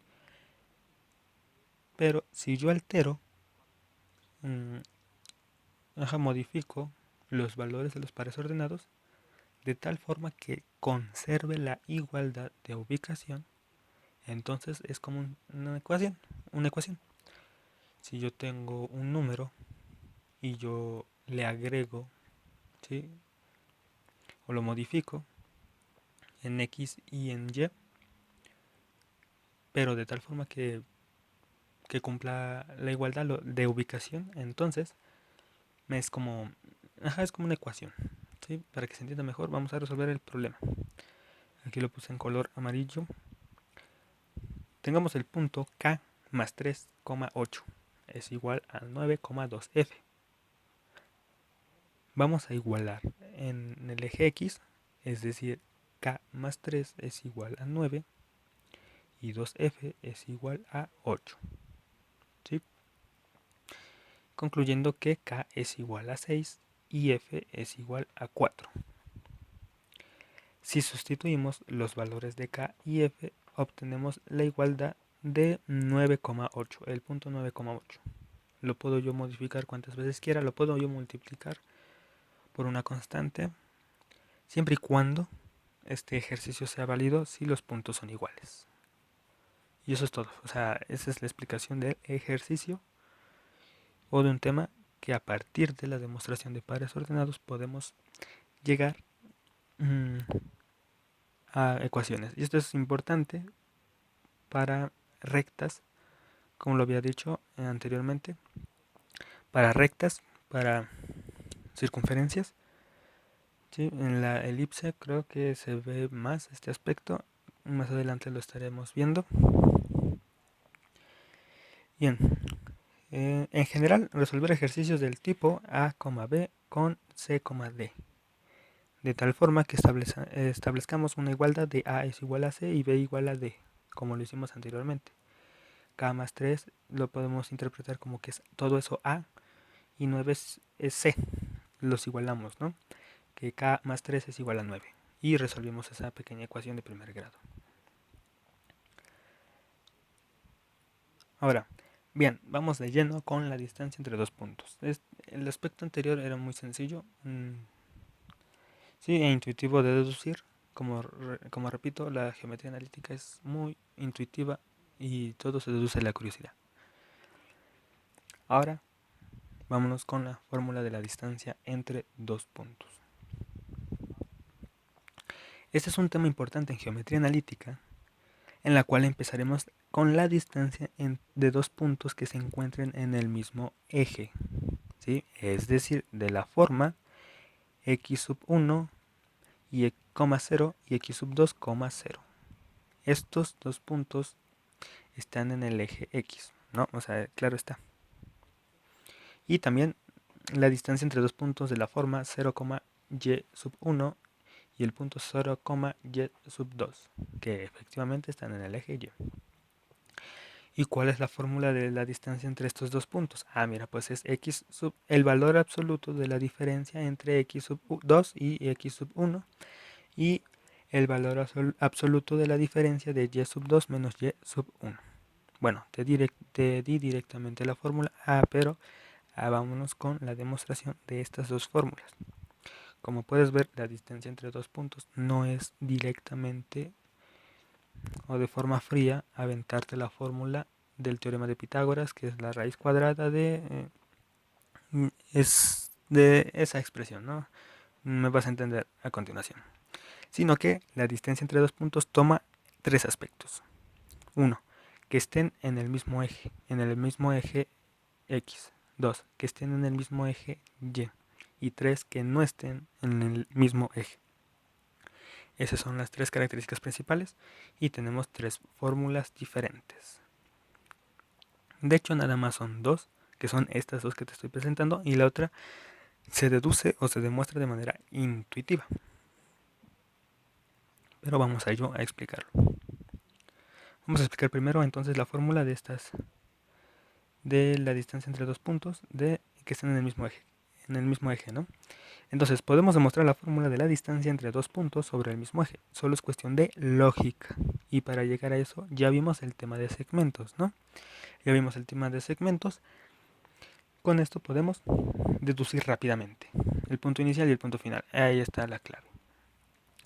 Pero si yo altero, modifico los valores de los pares ordenados de tal forma que conserve la igualdad de ubicación, entonces es como una ecuación. Si yo tengo un número y yo le agrego, ¿sí? O lo modifico en X y en Y, pero de tal forma que cumpla la igualdad de ubicación, entonces es como, es como una ecuación, ¿sí? Para que se entienda mejor, vamos a resolver el problema. Aquí lo puse en color amarillo. Tengamos el punto K más 3,8 es igual a 9,2F. Vamos a igualar en el eje X, es decir, K más 3 es igual a 9 y 2F es igual a 8. ¿Sí? Concluyendo que K es igual a 6 y F es igual a 4. Si sustituimos los valores de K y F, obtenemos la igualdad de 9,8, el punto 9,8. Lo puedo yo modificar cuantas veces quiera, lo puedo yo multiplicar por una constante, siempre y cuando este ejercicio sea válido si los puntos son iguales. Y eso es todo. O sea, esa es la explicación del ejercicio o de un tema que a partir de la demostración de pares ordenados podemos llegar a ecuaciones. Y esto es importante para rectas, como lo había dicho anteriormente, para rectas, para circunferencias. ¿Sí? En la elipse creo que se ve más este aspecto. Más adelante lo estaremos viendo. Bien, en general, resolver ejercicios del tipo A, B con C, D. De tal forma que establezcamos una igualdad de A es igual a C y B igual a D, como lo hicimos anteriormente. K más 3 lo podemos interpretar como que es todo eso A y 9 es C. Los igualamos, ¿no? Que K más 3 es igual a 9. Y resolvimos esa pequeña ecuación de primer grado. Ahora, bien, vamos de lleno con la distancia entre dos puntos. El aspecto anterior era muy sencillo, sí, e intuitivo de deducir. Como repito, la geometría analítica es muy intuitiva y todo se deduce de la curiosidad. Ahora, vámonos con la fórmula de la distancia entre dos puntos. Este es un tema importante en geometría analítica, en la cual empezaremos con la distancia de dos puntos que se encuentren en el mismo eje, ¿sí? Es decir, de la forma x sub 1 y 0 y x sub 2, 0. Estos dos puntos están en el eje X, ¿no? O sea, claro está. Y también la distancia entre dos puntos de la forma 0, y sub 1 y el punto 0, y sub 2, que efectivamente están en el eje Y. ¿Y cuál es la fórmula de la distancia entre estos dos puntos? Mira, pues es x sub el valor absoluto de la diferencia entre x sub 2 y x sub 1 y el valor absoluto de la diferencia de y sub 2 menos y sub 1. Bueno, te di directamente la fórmula pero vámonos con la demostración de estas dos fórmulas. Como puedes ver, la distancia entre dos puntos no es directamente o de forma fría aventarte la fórmula del teorema de Pitágoras, que es la raíz cuadrada de esa expresión, ¿no? Me vas a entender a continuación. Sino que la distancia entre dos puntos toma tres aspectos. Uno, que estén en el mismo eje X. 2, que estén en el mismo eje Y. Y 3, que no estén en el mismo eje. Esas son las tres características principales y tenemos tres fórmulas diferentes. De hecho, nada más son dos, que son estas dos que te estoy presentando, y la otra se deduce o se demuestra de manera intuitiva. Pero vamos a ello a explicarlo. Vamos a explicar primero entonces la fórmula de la distancia entre dos puntos que estén en el mismo eje, ¿no? Entonces podemos demostrar la fórmula de la distancia entre dos puntos sobre el mismo eje. Solo es cuestión de lógica. Y para llegar a eso ya vimos el tema de segmentos, ¿no? Ya vimos el tema de segmentos. Con esto podemos deducir rápidamente el punto inicial y el punto final. Ahí está la clave.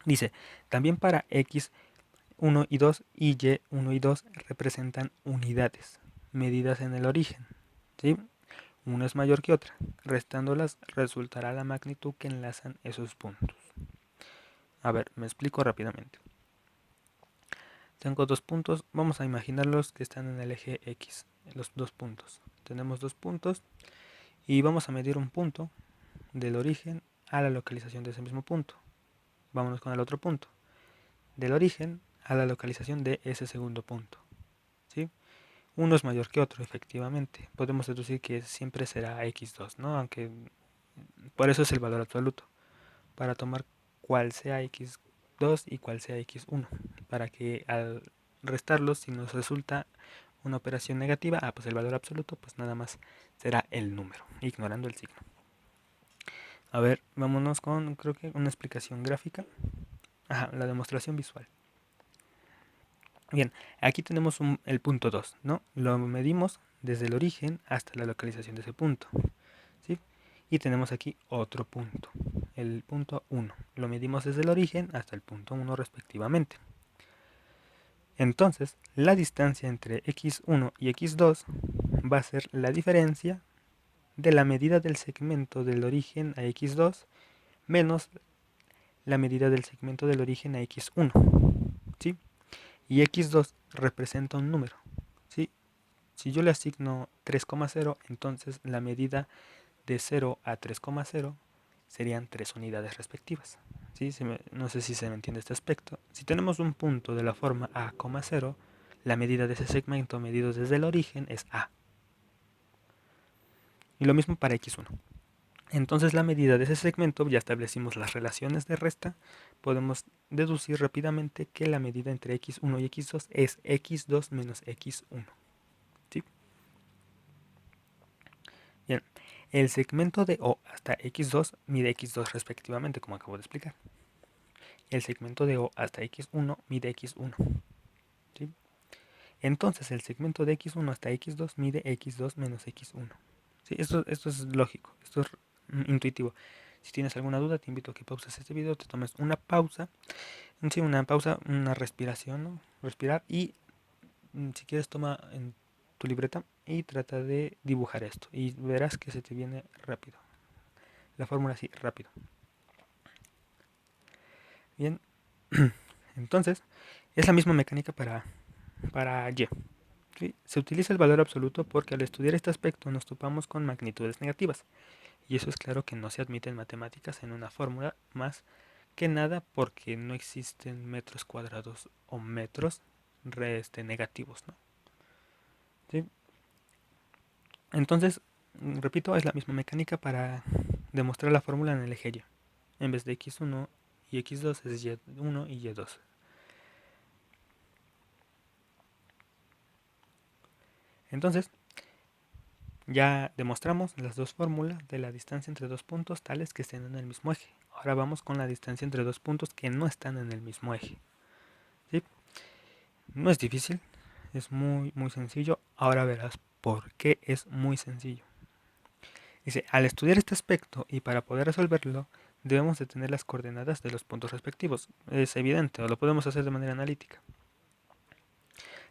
Dice, también para x1 y 2 y y1 y 2 representan unidades medidas en el origen, ¿sí? una es mayor que otra. Restándolas resultará la magnitud que enlazan esos puntos. A ver, me explico rápidamente. Tengo dos puntos, vamos a imaginarlos que están en el eje X, los dos puntos. Tenemos dos puntos y vamos a medir un punto del origen a la localización de ese mismo punto. Vámonos con el otro punto. Del origen a la localización de ese segundo punto. ¿Sí? Uno es mayor que otro, efectivamente. Podemos deducir que siempre será x2, ¿no? Aunque por eso es el valor absoluto. Para tomar cuál sea x2 y cuál sea x1. Para que al restarlos, si nos resulta una operación negativa, pues el valor absoluto, pues nada más será el número, ignorando el signo. A ver, vámonos con, creo que una explicación gráfica. La demostración visual. Bien, aquí tenemos el punto 2, ¿no? Lo medimos desde el origen hasta la localización de ese punto, ¿sí? Y tenemos aquí otro punto, el punto 1. Lo medimos desde el origen hasta el punto 1 respectivamente. Entonces, la distancia entre x1 y x2 va a ser la diferencia de la medida del segmento del origen a x2 menos la medida del segmento del origen a x1, ¿sí? Y x2 representa un número, ¿sí? Si yo le asigno 3,0, entonces la medida de 0 a 3,0 serían 3 unidades respectivas. ¿Sí? No sé si se me entiende este aspecto. Si tenemos un punto de la forma a, 0, la medida de ese segmento medido desde el origen es a. Y lo mismo para x1. Entonces la medida de ese segmento, ya establecimos las relaciones de resta, podemos deducir rápidamente que la medida entre x1 y x2 es x2 menos x1. ¿Sí? Bien, el segmento de O hasta x2 mide x2 respectivamente, como acabo de explicar. El segmento de O hasta x1 mide x1. ¿Sí? Entonces el segmento de x1 hasta x2 mide x2 menos x1. ¿Sí? Esto es lógico, esto es intuitivo. Si tienes alguna duda, te invito a que pauses este video, te tomes una pausa, una respiración, ¿no? Respirar, y si quieres toma en tu libreta y trata de dibujar esto y verás que se te viene rápido. La fórmula así, rápido. Bien, entonces es la misma mecánica para y. ¿Sí? Se utiliza el valor absoluto porque al estudiar este aspecto nos topamos con magnitudes negativas. Y eso es claro que no se admite en matemáticas en una fórmula, más que nada porque no existen metros cuadrados o metros negativos, ¿no? ¿Sí? Entonces, repito, es la misma mecánica para demostrar la fórmula en el eje Y. En vez de x1 y x2 es y1 y y2. Entonces, ya demostramos las dos fórmulas de la distancia entre dos puntos tales que estén en el mismo eje. Ahora vamos con la distancia entre dos puntos que no están en el mismo eje. ¿Sí? No es difícil, es muy sencillo. Ahora verás por qué es muy sencillo. Dice, al estudiar este aspecto y para poder resolverlo, debemos de tener las coordenadas de los puntos respectivos. Es evidente, o lo podemos hacer de manera analítica.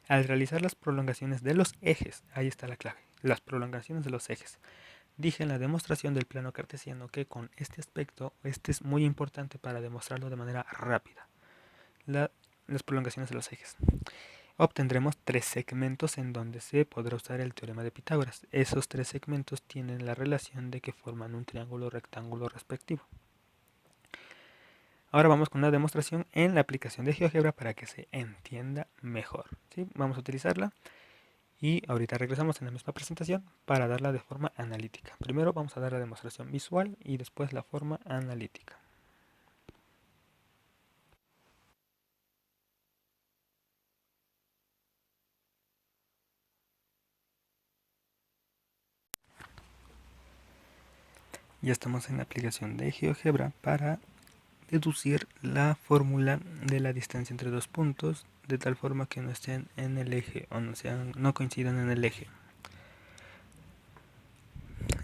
Al realizar las prolongaciones de los ejes, ahí está la clave, las prolongaciones de los ejes. Dije en la demostración del plano cartesiano que con este aspecto, este es muy importante para demostrarlo de manera rápida. Las prolongaciones de los ejes. Obtendremos tres segmentos en donde se podrá usar el teorema de Pitágoras. Esos tres segmentos tienen la relación de que forman un triángulo rectángulo respectivo. Ahora vamos con una demostración en la aplicación de GeoGebra para que se entienda mejor. ¿Sí? Vamos a utilizarla y ahorita regresamos en la misma presentación para darla de forma analítica. Primero vamos a dar la demostración visual y después la forma analítica. Ya estamos en la aplicación de GeoGebra para deducir la fórmula de la distancia entre dos puntos de tal forma que no estén en el eje o no coincidan en el eje.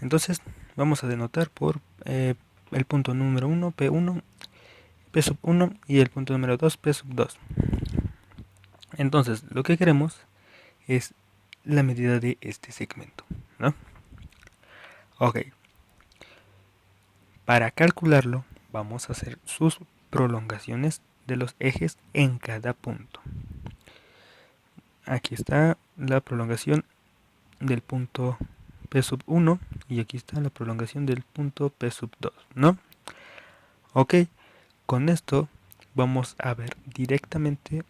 Entonces vamos a denotar por el punto número 1 P1, P sub 1 y el punto número 2 P sub 2. Entonces lo que queremos es la medida de este segmento, ¿no? Ok, para calcularlo vamos a hacer sus prolongaciones de los ejes en cada punto. Aquí está la prolongación del punto P sub 1 y aquí está la prolongación del punto P sub 2, ¿no? Ok, con esto vamos a ver directamente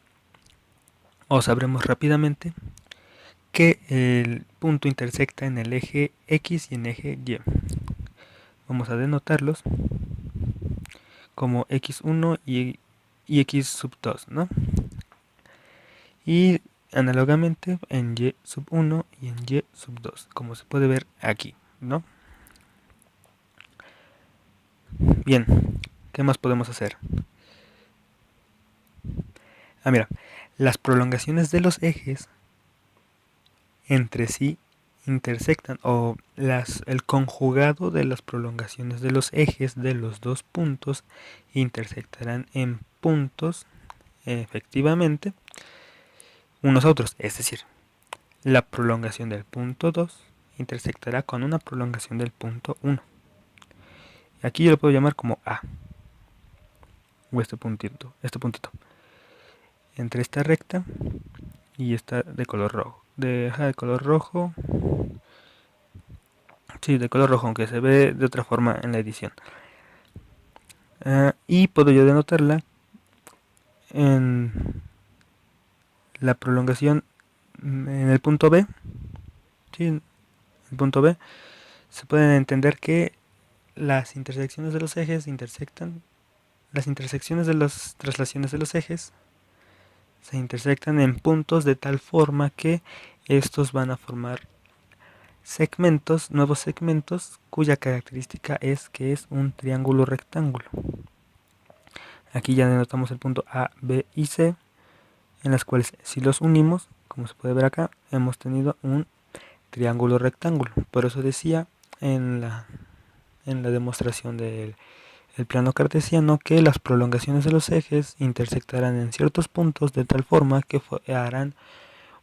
o sabremos rápidamente que el punto intersecta en el eje X y en el eje Y. Vamos a denotarlos como X1 y X sub 2, ¿no? Y análogamente en Y sub 1 y en Y sub 2, como se puede ver aquí, ¿no? Bien, ¿qué más podemos hacer? Mira, las prolongaciones de los ejes entre sí intersectan o el conjugado de las prolongaciones de los ejes de los dos puntos intersectarán en puntos efectivamente unos a otros, es decir, la prolongación del punto 2 intersectará con una prolongación del punto 1. Aquí yo lo puedo llamar como A, o este puntito. Entre esta recta y esta de color rojo. De color rojo. Sí, de color rojo, aunque se ve de otra forma en la edición. Y puedo yo denotarla en la prolongación en el punto B. Sí, en el punto B se pueden entender que las intersecciones de los ejes intersectan. Las intersecciones de las traslaciones de los ejes se intersectan en puntos de tal forma que estos van a formar segmentos, nuevos segmentos, cuya característica es que es un triángulo rectángulo. Aquí ya denotamos el punto A, B y C, en las cuales si los unimos, como se puede ver acá, hemos tenido un triángulo rectángulo. Por eso decía en la demostración del plano cartesiano que las prolongaciones de los ejes intersectarán en ciertos puntos de tal forma que harán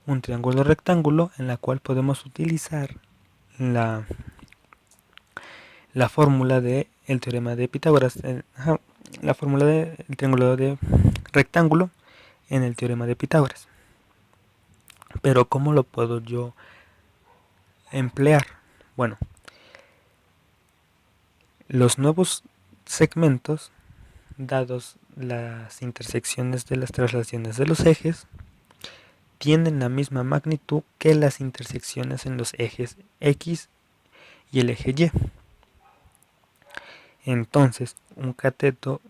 un triángulo rectángulo, en la cual podemos utilizar la fórmula del teorema de Pitágoras, la fórmula del triángulo de rectángulo en el teorema de Pitágoras. Pero ¿cómo lo puedo yo emplear? Bueno, los nuevos segmentos, dados las intersecciones de las traslaciones de los ejes, tienen la misma magnitud que las intersecciones en los ejes X y el eje Y. Entonces, un cateto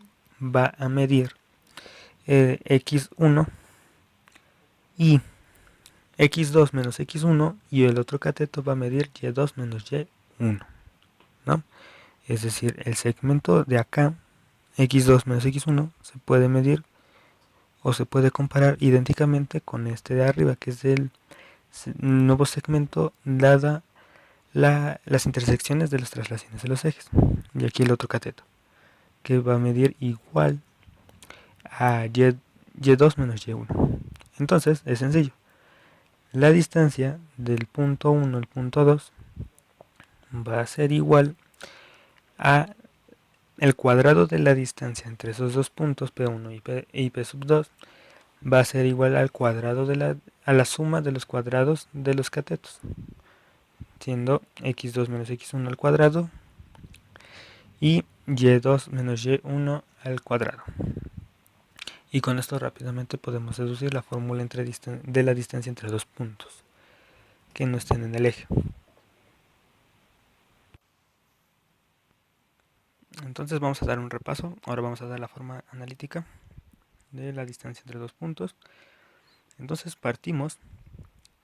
va a medir X1 y X2 menos X1 y el otro cateto va a medir Y2 menos Y1, ¿no? Es decir, el segmento de acá, X2 menos X1, se puede medir o se puede comparar idénticamente con este de arriba, que es el nuevo segmento dada las intersecciones de las traslaciones de los ejes. Y aquí el otro cateto, que va a medir igual a Y2 menos Y1. Entonces, es sencillo. La distancia del punto 1 al punto 2 va a ser igual a el cuadrado de la distancia entre esos dos puntos P1 y P sub 2 va a ser igual al cuadrado a la suma de los cuadrados de los catetos, siendo x2 menos x1 al cuadrado y y2 menos y1 al cuadrado. Y con esto rápidamente podemos deducir la fórmula de la distancia entre dos puntos que no estén en el eje. Entonces vamos a dar un repaso. Ahora vamos a dar la forma analítica de la distancia entre dos puntos. Entonces partimos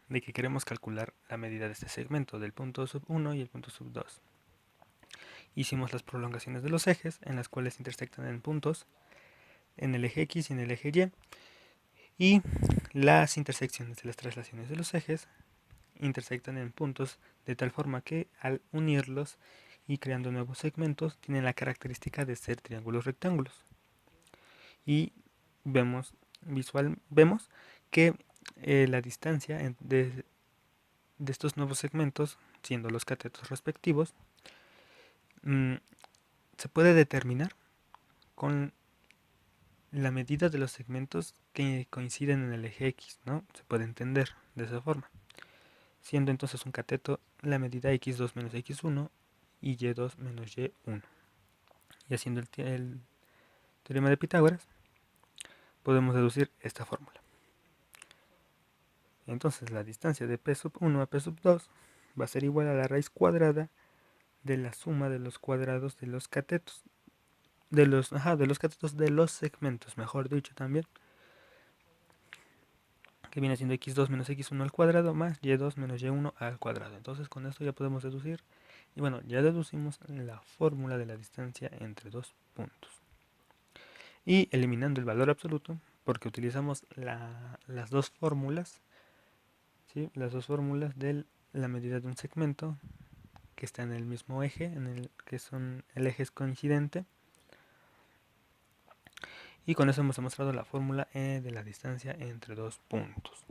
de que queremos calcular la medida de este segmento del punto sub 1 y el punto sub 2. Hicimos las prolongaciones de los ejes, en las cuales intersectan en puntos en el eje X y en el eje Y, y las intersecciones de las traslaciones de los ejes intersectan en puntos de tal forma que al unirlos y creando nuevos segmentos tienen la característica de ser triángulos rectángulos. Y vemos que la distancia de estos nuevos segmentos siendo los catetos respectivos, se puede determinar con la medida de los segmentos que coinciden en el eje X, ¿no? Se puede entender de esa forma. Siendo entonces un cateto la medida x2 menos x1 y y2 menos y1. Y haciendo el teorema de Pitágoras, podemos deducir esta fórmula. Entonces la distancia de p sub 1 a p sub 2 va a ser igual a la raíz cuadrada de la suma de los cuadrados de los catetos. De los catetos de los segmentos, mejor dicho también. Que viene siendo x2 menos x1 al cuadrado más y2 menos y1 al cuadrado. Entonces con esto ya podemos deducir. Y bueno, ya deducimos la fórmula de la distancia entre dos puntos. Y eliminando el valor absoluto, porque utilizamos las dos fórmulas, ¿sí? Las dos fórmulas de la medida de un segmento que está en el mismo eje, el eje es coincidente. Y con eso hemos demostrado la fórmula de la distancia entre dos puntos.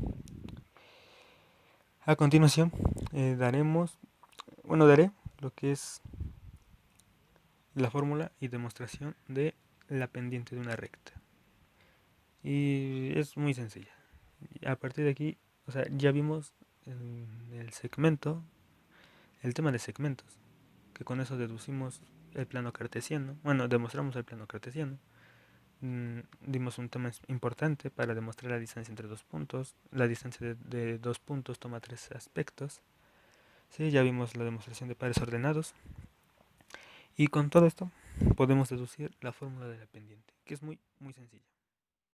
A continuación daré lo que es la fórmula y demostración de la pendiente de una recta. Y es muy sencilla. A partir de aquí, ya vimos en el segmento, el tema de segmentos, que con eso deducimos el plano cartesiano. Bueno, demostramos el plano cartesiano. Dimos un tema importante para demostrar la distancia entre dos puntos. La distancia de dos puntos toma tres aspectos. Sí, ya vimos la demostración de pares ordenados. Y con todo esto podemos deducir la fórmula de la pendiente, que es muy, muy sencilla.